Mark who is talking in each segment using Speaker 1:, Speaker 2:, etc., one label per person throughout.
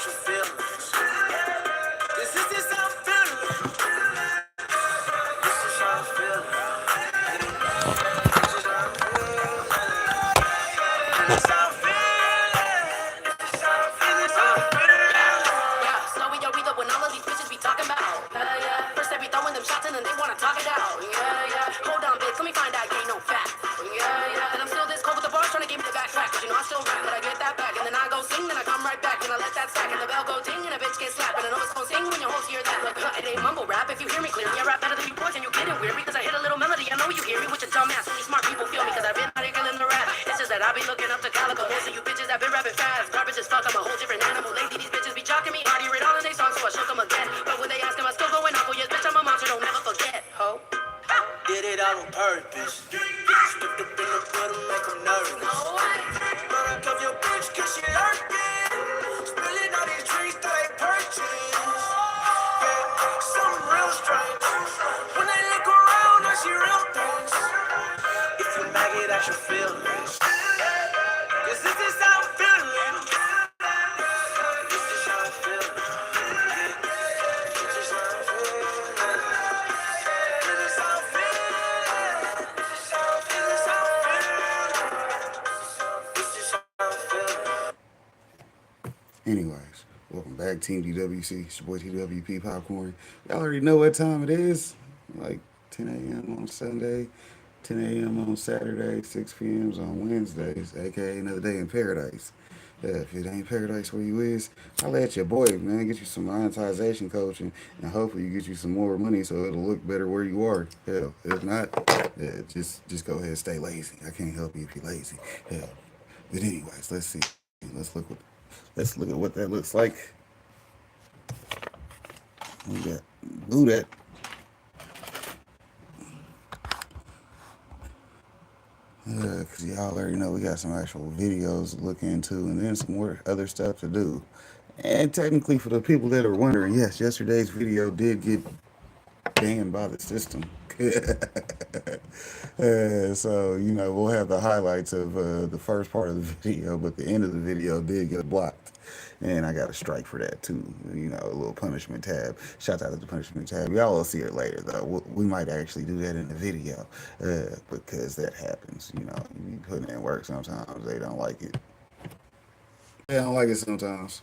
Speaker 1: actual feelings. This is how I'm feeling. This is how I'm feeling. This is how I'm feeling. This is how I'm feeling. This is how I'm feeling. This is how I'm feeling. Yeah, slow your read up when all of these bitches be talking about. First they be throwing them shots and then they wanna talk it out. Hold on, bitch, let me find out you ain't no fat. And I'm still this cold with the bars trying to give me the backtrack. Cause you know I still rap, but I get that back. And then I go sing, then I come right back. And I let that stack, and the bell go ting, and a bitch get slapped. And I know it's gonna sing when your hoes hear that. Look, it ain't mumble rap if you hear me clearly. I rap better than you boys, and you get it weird because I hit a little melody. I know you hear me with your dumb ass. Only smart people feel me because I've been out here killing the rap. It's just that I be looking up to Calico. Most of you bitches have been rapping fast. Garbage as fuck, I'm a whole different animal. Lately, these bitches be jocking me. Already read all of their songs, so I shook them again. But when they ask them, I still going off. Oh, yes, bitch, I'm a monster, don't never forget, ho. Did it all on purpose. Slipped up in the bed to make them nervous. But I love your bitch cause she lurking. Spilling all these drinks that they purchase. Yeah, something real strange. When they look around, I see real things. If you maggot, I should feel this. Cause this is how I'm feeling. This is how I'm feeling. This is how I'm feeling. This is how I'm feeling. This is how I'm feeling. This is how I'm feeling.
Speaker 2: Anyways, welcome back, Team DWC. It's your boy TWP Popcorn. Y'all already know what time it is. Like 10 a.m. on Sunday, 10 a.m. on Saturday, 6 p.m. on Wednesdays, aka another day in paradise. If it ain't paradise where you is, I'll at your boy, man. Get you some monetization coaching, and hopefully you get you some more money so it'll look better where you are. Hell, if not, just go ahead and stay lazy. I can't help you if you're lazy. Hell, but anyways, let's see. Let's look at what that looks like. We got do that. Because y'all already know we got some actual videos to look into and then some more other stuff to do. And technically, for the people that are wondering, yes, yesterday's video did get banned by the system. So, we'll have the highlights of the first part of the video, but the end of the video did get blocked. And I got a strike for that too. A little punishment tab. Shout out to the punishment tab. Y'all will see it later though. We might actually do that in the video because that happens. You be putting in work sometimes. They don't like it. They don't like it sometimes.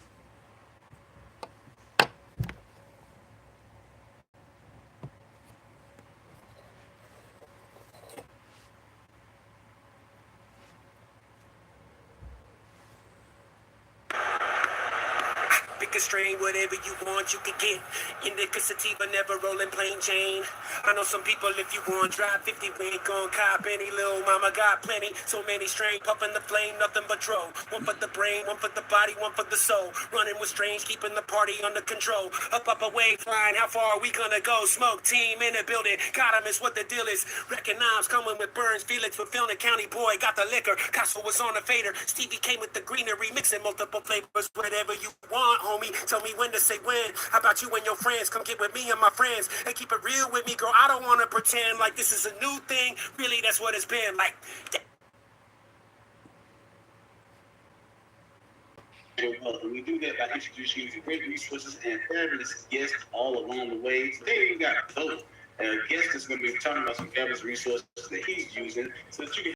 Speaker 1: Pick a strain, whatever you want, you can get. Indica sativa, never rolling plain Jane. I know some people, if you want, drive 50, we ain't gon' cop any. Little mama got plenty, so many strain, puffing the flame, nothing but dro. One for the brain, one for the body, one for the soul. Running with strange, keeping the party under control. Up, away, flying, how far are we gonna go? Smoke team in the building, got 'em, is what the deal is. Recognize, coming with Burns, Felix, fulfilling county boy, got the liquor. Costco was on the fader, Stevie came with the greenery, mixing multiple flavors, whatever you want, homie. Tell me when to say when. How about you and your friends? Come get with me and my friends and keep it real with me, girl. I don't want to pretend like this is a new thing. Really, that's what it's been like.
Speaker 3: We do that by introducing you to great resources and fabulous guests all along the way. Today we got a guest that's going to be talking about some fabulous resources that he's using so that you can